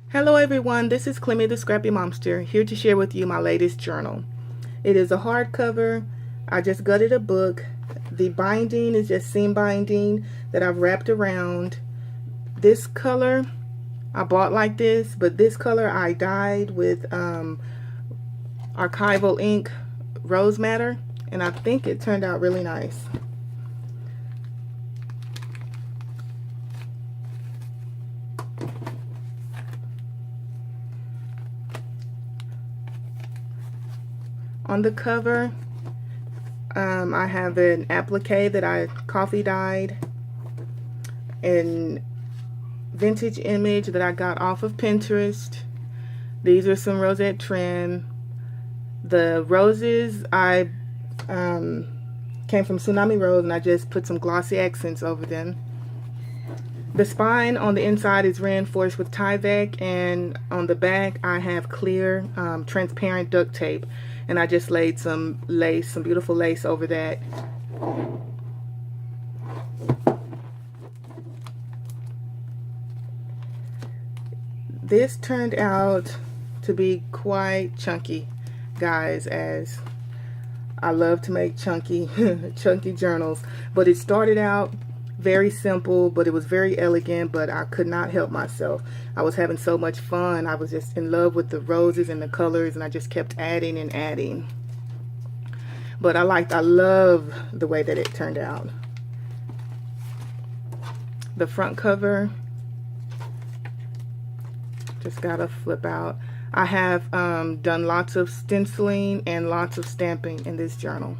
Hello everyone, this is Clemmy the Scrappy Momster, here to share with you my latest journal. It is a hardcover. I just gutted a book. The binding is just seam binding that I've wrapped around. This color I bought like this, but this color I dyed with archival ink rose madder, and I think it turned out really nice. On the cover, I have an applique that I coffee dyed, an vintage image that I got off of Pinterest. These are some rosette trim. The roses I came from Tsunami Rose, and I just put some glossy accents over them. The spine on the inside is reinforced with Tyvek, and on the back I have clear transparent duct tape, and I just laid some lace, some beautiful lace over that. This turned out to be quite chunky, guys, as I love to make chunky chunky journals, but it started out very simple, but it was very elegant, but I could not help myself. I was having so much fun. I was just in love with the roses and the colors, and I just kept adding and adding. But I love the way that it turned out. The front cover just gotta flip out. I have done lots of stenciling and lots of stamping in this journal.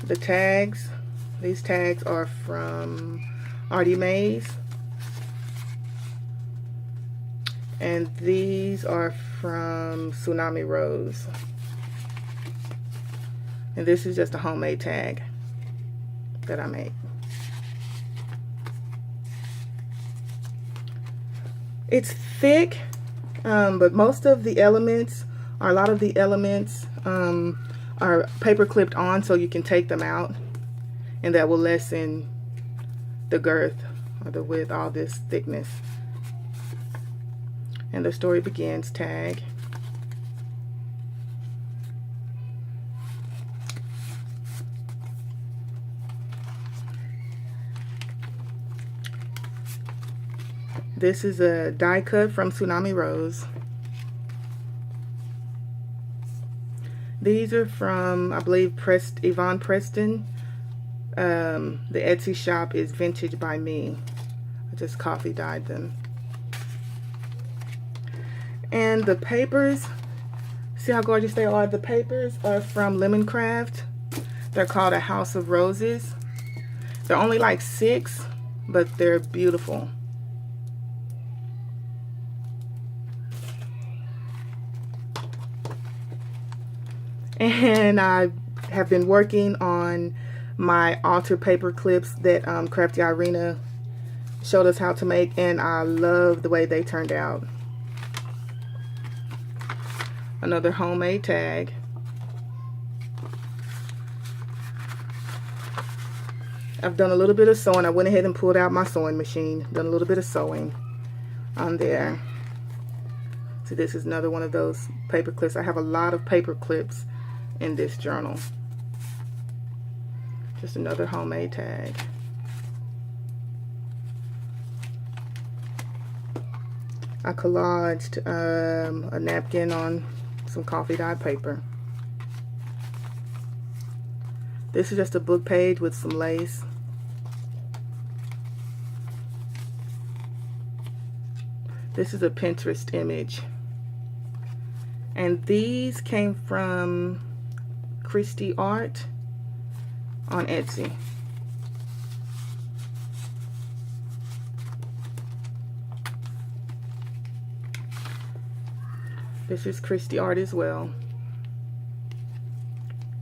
The tags, these tags are from Artie Mays, and these are from Tsunami Rose, and this is just a homemade tag that I made. It's thick, but most of the elements, or a lot of the elements, are paper clipped on, so you can take them out, and that will lessen the girth or the width, all this thickness. And the story begins tag. This is a die cut from Tsunami Rose. These are from, I believe, Yvonne Preston. The Etsy shop is Vintage by Me. I just coffee dyed them. And the papers, see how gorgeous they are? The papers are from Lemoncraft. They're called A House of Roses. They're only like 6, but they're beautiful. And I have been working on my altar paper clips that Crafty Irina showed us how to make, and I love the way they turned out. Another homemade tag. I've done a little bit of sewing. I went ahead and pulled out my sewing machine, done a little bit of sewing on there. So this is another one of those paper clips. I have a lot of paper clips in this journal. Just another homemade tag. I collaged a napkin on some coffee dyed paper. This is just a book page with some lace. This is a Pinterest image. And these came from Christy Art on Etsy. This is Christy Art as well.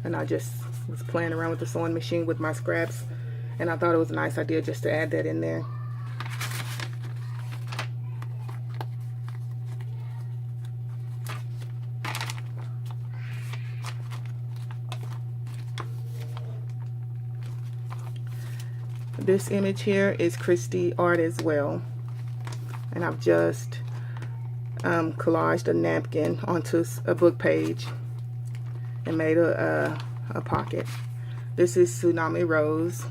And I just was playing around with the sewing machine with my scraps, and I thought it was a nice idea just to add that in there. This image here is Christy Art as well. and I've just collaged a napkin onto a book page and made a pocket. This is Tsunami Rose,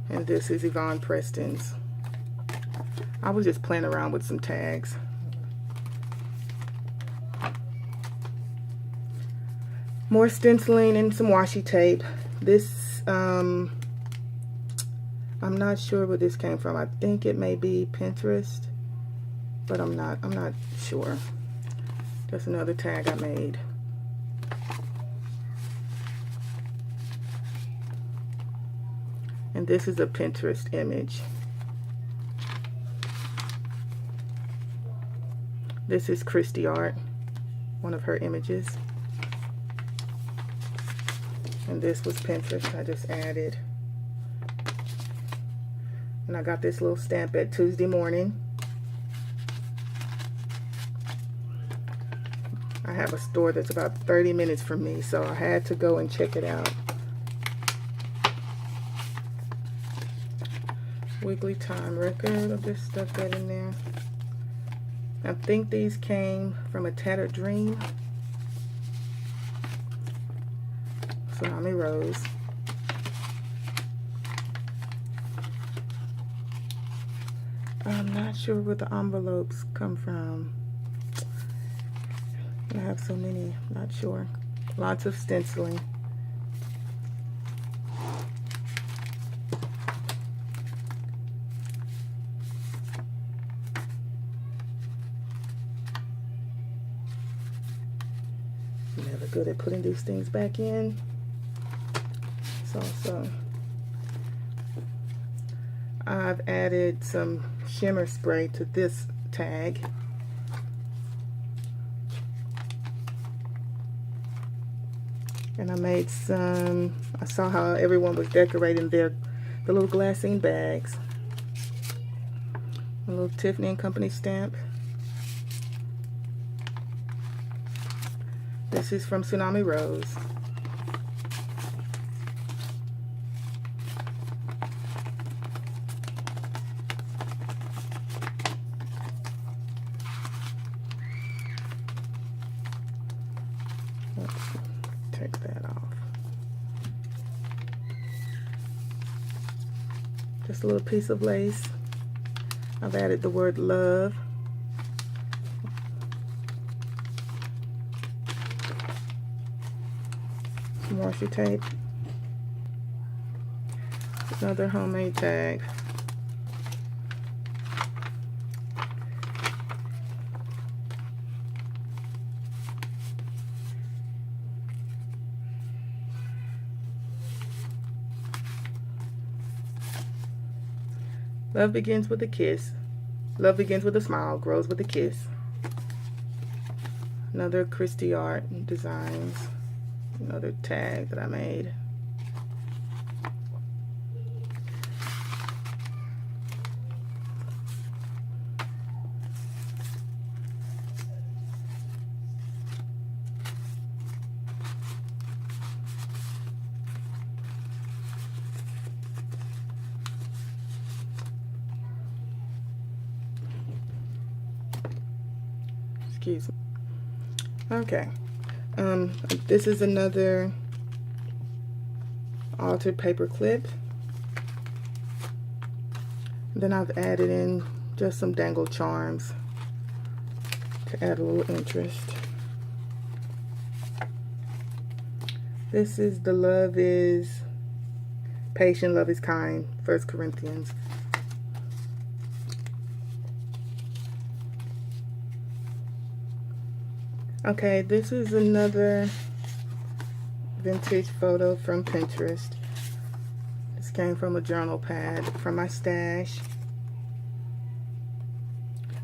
and this is Yvonne Preston's. I was just playing around with some tags. More stenciling and some washi tape. This, I'm not sure where this came from. I think it may be Pinterest, but I'm not sure. That's another tag I made. And this is a Pinterest image. This is Christy Art, one of her images. And this was Pinterest, I just added. And I got this little stamp at Tuesday Morning. I have a store that's about 30 minutes from me, so I had to go and check it out. Weekly time record, I'll just stuck that in there. I think these came from A Tattered Dream. Tsunami Rose. I'm not sure where the envelopes come from. I have so many, not sure. Lots of stenciling. Never good at putting these things back in. So I've added some shimmer spray to this tag. And I made some, I saw how everyone was decorating the little glassine bags. A little Tiffany & Company stamp. This is from Tsunami Rose. Let's take that off. Just a little piece of lace. I've added the word love. Some washi tape. Another homemade tag. Love begins with a kiss. Love begins with a smile, grows with a kiss. Another Christy Art Designs. Another tag that I made. Excuse me. Okay. This is another altered paper clip. Then I've added in just some dangle charms to add a little interest. This is the Love is Patient, Love is Kind, 1 Corinthians. Okay, this is another vintage photo from Pinterest. This came from a journal pad from my stash.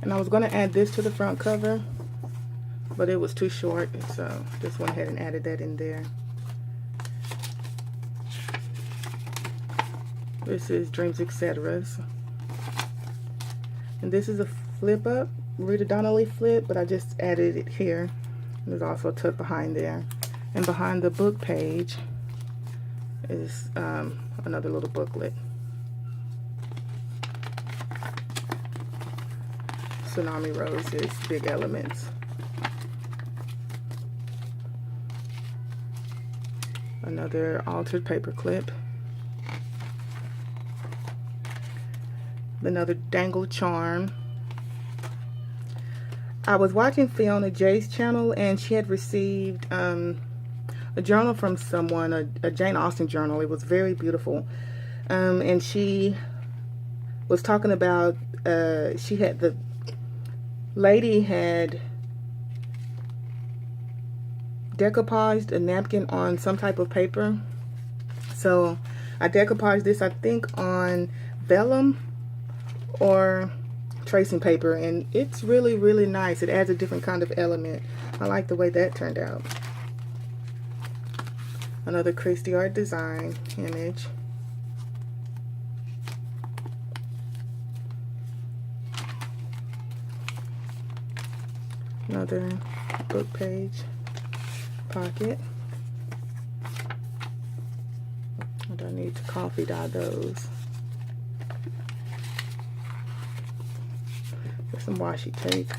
And I was going to add this to the front cover, but it was too short, so just went ahead and added that in there. This is Dreams Etc's. And this is a flip up, Rita Donnelly flip, but I just added it here. There's also tucked behind there. And behind the book page is another little booklet. Tsunami Roses, Big Elements. Another altered paper clip. Another Dangle Charm. I was watching Fiona J's channel, and she had received a journal from someone, a Jane Austen journal. It was very beautiful. And she was talking about, the lady had decoupaged a napkin on some type of paper. So I decoupaged this, I think, on vellum or tracing paper, and it's really, really nice. It adds a different kind of element. I like the way that turned out. Another Christy Art Design image. Another book page pocket. I don't need to coffee dye those. With some washi tape.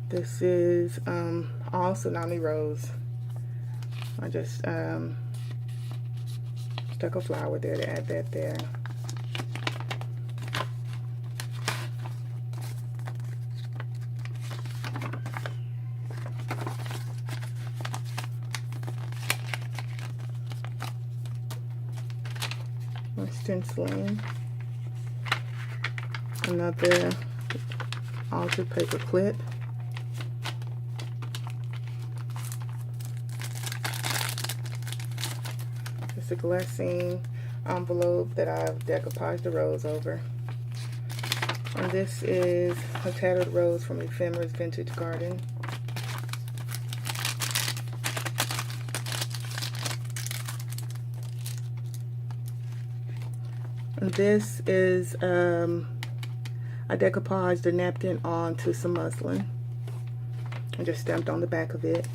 This is all Tsunami Rose. I just stuck a flower there to add that there. Stenciling. Another altered paper clip. It's a glassine envelope that I've decoupaged the rose over. And this is a tattered rose from Ephemera's Vintage Garden. And this is, I decoupaged a napkin onto some muslin and just stamped on the back of it.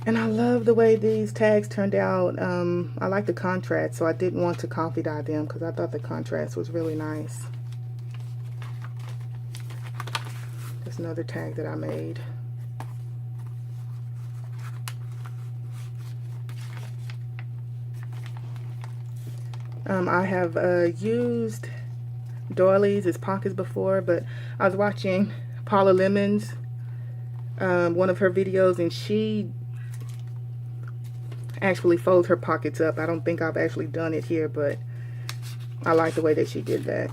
And I love the way these tags turned out. I like the contrast, so I didn't want to coffee dye them because I thought the contrast was really nice. That's another tag that I made. I have used doilies as pockets before, but I was watching Paula Lemon's, one of her videos, and she actually folds her pockets up. I don't think I've actually done it here, but I like the way that she did that.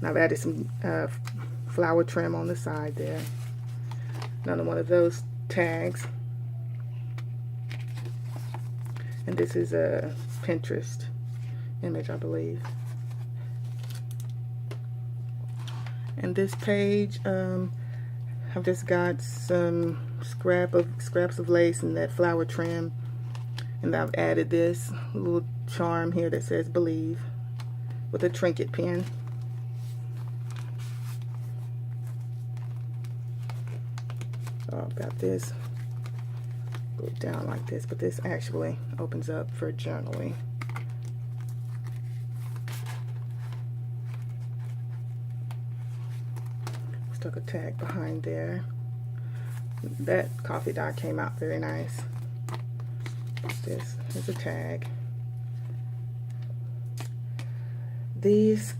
And I've added some flower trim on the side there. Another one of those tags. And this is a Pinterest image, I believe. And this page, I've just got some scraps of lace and that flower trim, and I've added this little charm here that says "Believe" with a trinket pin. So I've got this go down like this, but this actually opens up for journaling. Stuck a tag behind there. That coffee dye came out very nice. This is a tag. These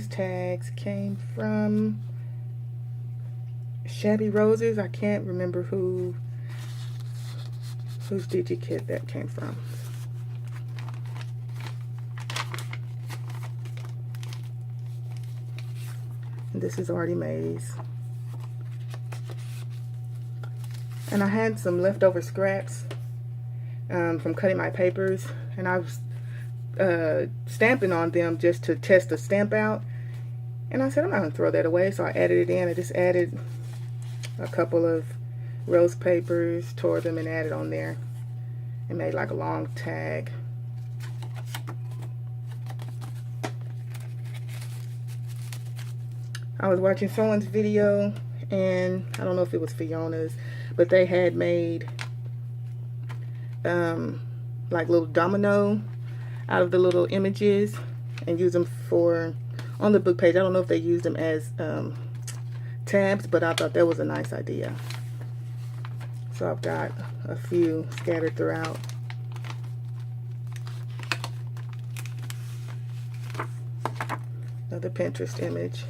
tags came from Shabby Roses. I can't remember whose DigiKit that came from. And this is Artie Mays. And I had some leftover scraps from cutting my papers, and I was stamping on them just to test the stamp out. And I said, I'm not going to throw that away, so I added it in. I just added a couple of rose papers, tore them, and added on there, and made like a long tag. I was watching someone's video, and I don't know if it was Fiona's, but they had made like little domino out of the little images and use them for on the book page. I don't know if they used them as tabs, but I thought that was a nice idea. So I've got a few scattered throughout. Another Pinterest image.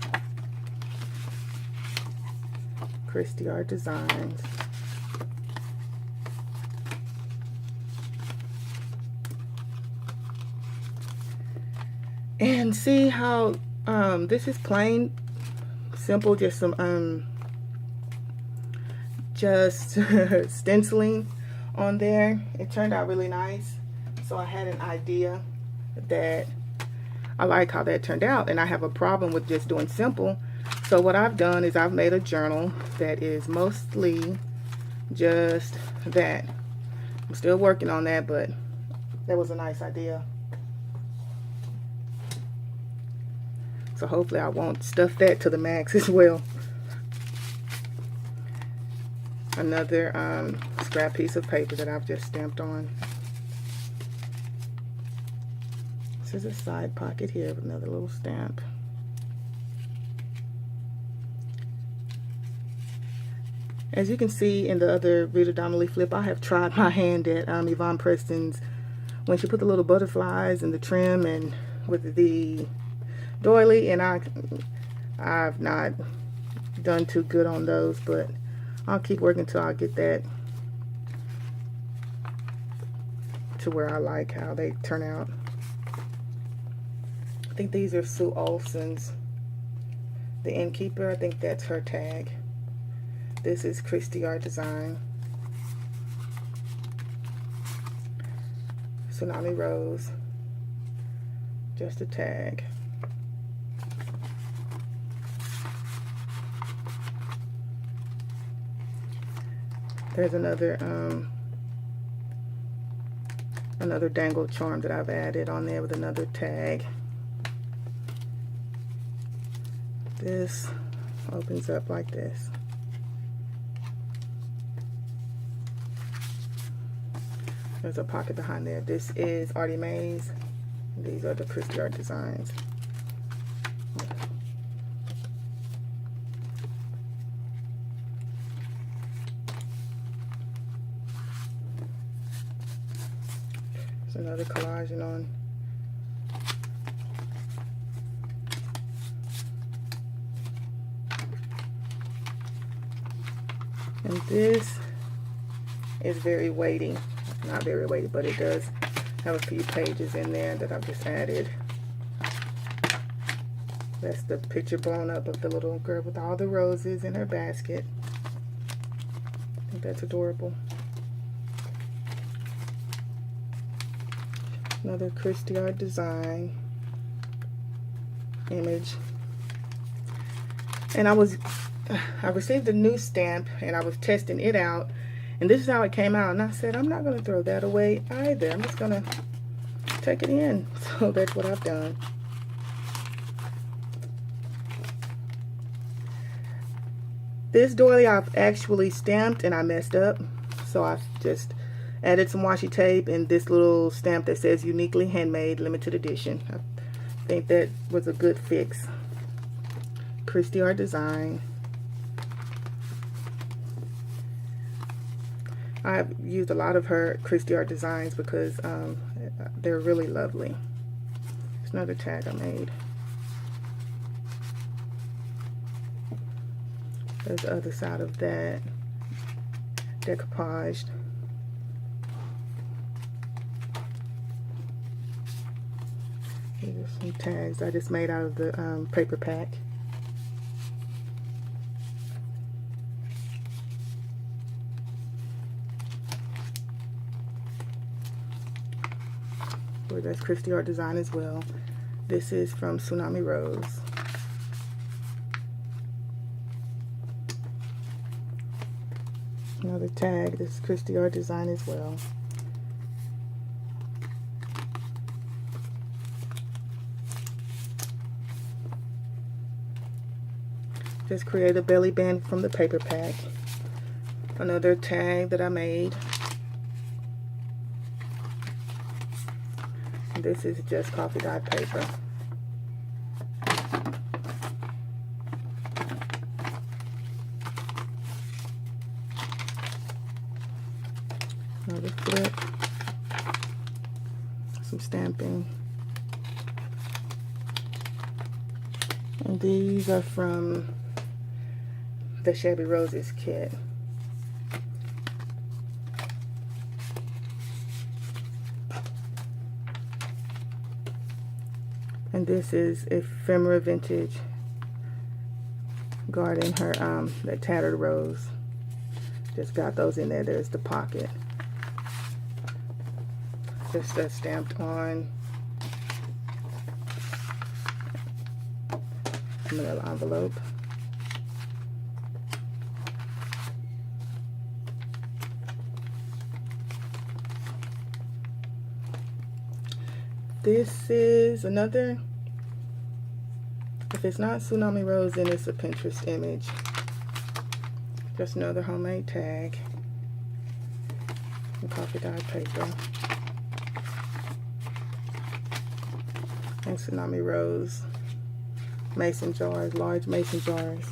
Christy Art Designs. And see how this is plain, simple, just some just stenciling on there. It turned out really nice. So I had an idea that I like how that turned out, and I have a problem with just doing simple. So what I've done is I've made a journal that is mostly just that. I'm still working on that, but that was a nice idea. So hopefully I won't stuff that to the max as well. Another scrap piece of paper that I've just stamped on. This is a side pocket here with another little stamp. As you can see in the other Rita Donnelly flip, I have tried my hand at Yvonne Preston's when she put the little butterflies and the trim and with the doily, and I've not done too good on those, but I'll keep working until I get that to where I like how they turn out. I think these are Sue Olson's, the Innkeeper. I think that's her tag. This is Christy Art Design. Tsunami Rose. Just a tag. There's another dangle charm that I've added on there with another tag. This opens up like this. There's a pocket behind there. This is Artie Mae's. These are the Christy Art Designs. There's another collaging on. And this is very weighty. Not very weighty, but it does have a few pages in there that I've just added. That's the picture blown up of the little girl with all the roses in her basket. I think that's adorable. Another Christy Art Design image. And I received a new stamp and I was testing it out, and this is how it came out, and I said I'm not going to throw that away either. I'm just going to take it in. So that's what I've done. This doily I've actually stamped and I messed up, so I've just added some washi tape and this little stamp that says uniquely handmade, limited edition. I think that was a good fix. Christy Art Design. I've used a lot of her Christy Art Designs because they're really lovely. There's another tag I made. There's the other side of that, decoupaged. These are some tags I just made out of the paper pack. That's Christy Art Design as well. This is from Tsunami Rose. Another tag. This is Christy Art Design as well. Just create a belly band from the paper pack. Another tag that I made. This is just coffee dyed paper. some stamping. And these are from the Shabby Roses kit. And this is Ephemera Vintage, guarding her that tattered rose. Just got those in there. There's the pocket. Just stamped on manila envelope. This is another, if it's not Tsunami Rose, then it's a Pinterest image. Just another homemade tag and coffee dyed paper. And Tsunami Rose mason jars, large mason jars.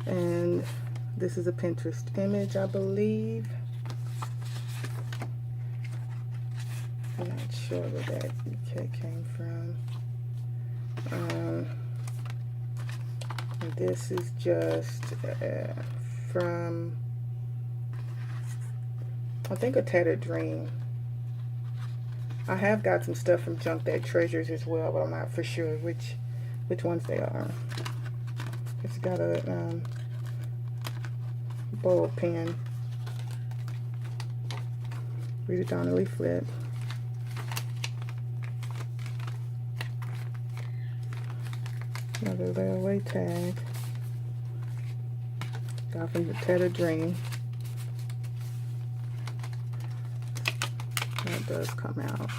And this is a Pinterest image, I believe. I'm not sure where that kit came from. And this is just from, I think, A Tattered Dream. I have got some stuff from Junk That Treasures as well, but I'm not for sure which ones they are. It's got a bowl pen. Rita Donnelly flip. Another layaway tag. Got from The Tattered Dream. That does come out.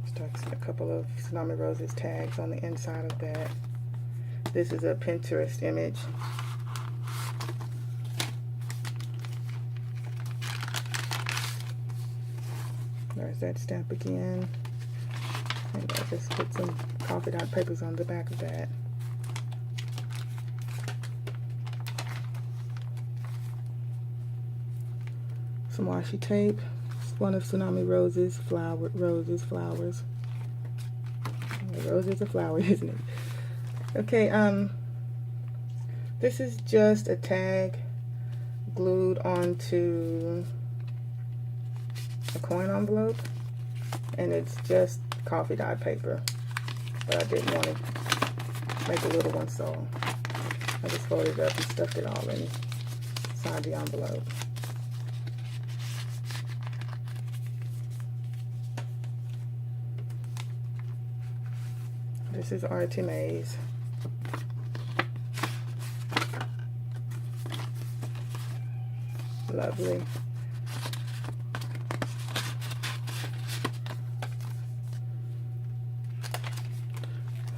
Starts a couple of Tsunami Roses tags on the inside of that. This is a Pinterest image. There's that stamp again. And I just put some coffee dot papers on the back of that. Some washi tape. It's one of Tsunami Rose's flowers. Rose is a flower, isn't it? Okay, this is just a tag glued onto a coin envelope, and it's just coffee dyed paper, but I didn't want to make a little one, so I just folded it up and stuffed it all inside the envelope. This is Artemis. Lovely.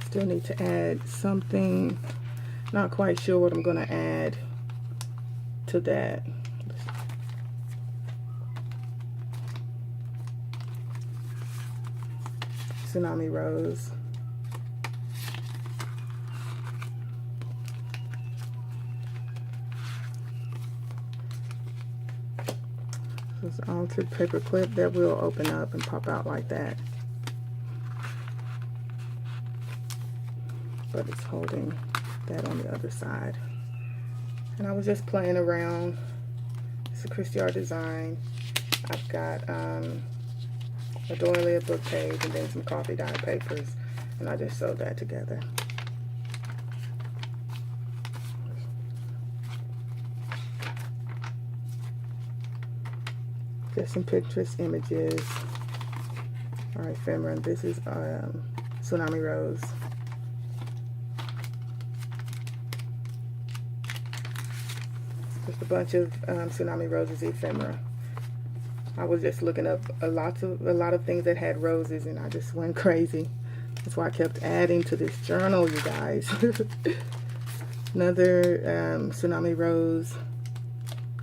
Still need to add something. Not quite sure what I'm going to add to that. Tsunami Rose. This is altered paper clip that will open up and pop out like that. But it's holding that on the other side. And I was just playing around. It's a Christy Art design. I've got a doily, a book page, and then some coffee dyed papers, and I just sewed that together. Just some Pinterest images. Alright, ephemera. This is Tsunami Rose. Just a bunch of Tsunami Roses ephemera. I was just looking up a lot of things that had roses, and I just went crazy. That's why I kept adding to this journal, you guys. Another Tsunami Rose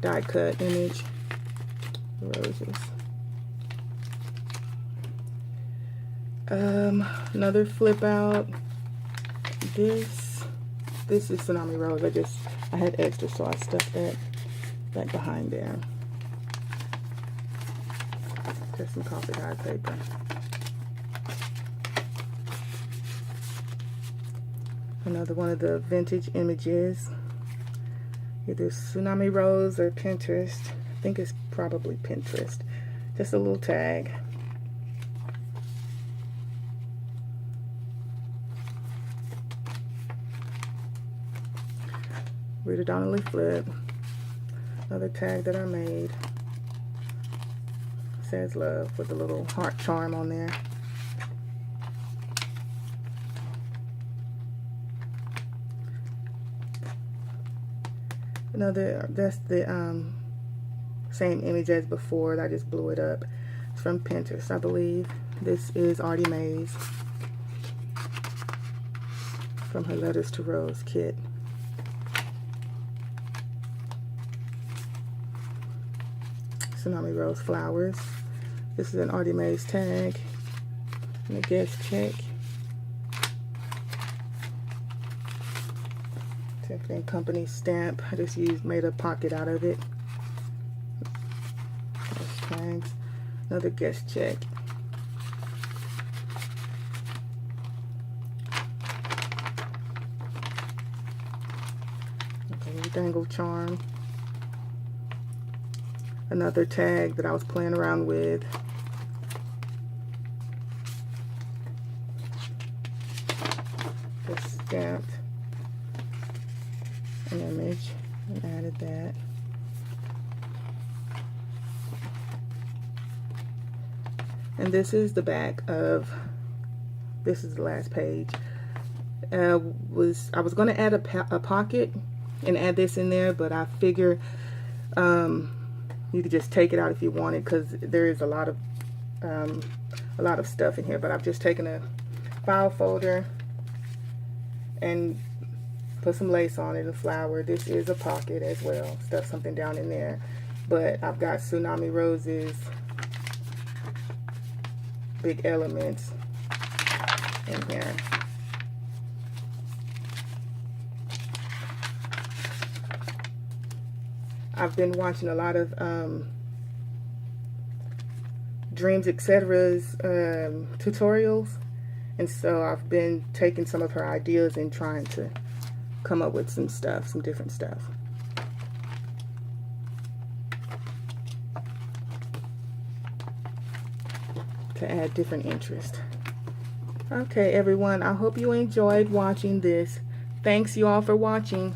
die cut image. Roses. Another flip out. This is Tsunami Rose. I had extra, so I stuck that back behind there. Just some coffee dyed paper. Another one of the vintage images. Either Tsunami Rose or Pinterest. I think it's probably Pinterest. Just a little tag. Rita Donnelly flip. Another tag that I made. Says love with a little heart charm on there. Another, that's the same image as before. I just blew it up. It's from Pinterest, I believe. This is Artie Mays from her Letters to Rose kit. Tsunami Rose flowers. This is an Artie Mays tag and a guest check. Tiffany & Company stamp. I just made a pocket out of it. Those tags. Another guest check. Okay, dangle charm. Another tag that I was playing around with. Just stamped an image and added that. And this is the back of, this is the last page. I was going to add a pocket and add this in there, but I figure you could just take it out if you wanted, because there is a lot of stuff in here. But I've just taken a file folder and put some lace on it, a flower. This is a pocket as well. Stuff something down in there. But I've got Tsunami Rose's big elements in here. I've been watching a lot of Dreams Etc's tutorials, and so I've been taking some of her ideas and trying to come up with some stuff, some different stuff. To add different interest. Okay, everyone, I hope you enjoyed watching this. Thanks you all for watching.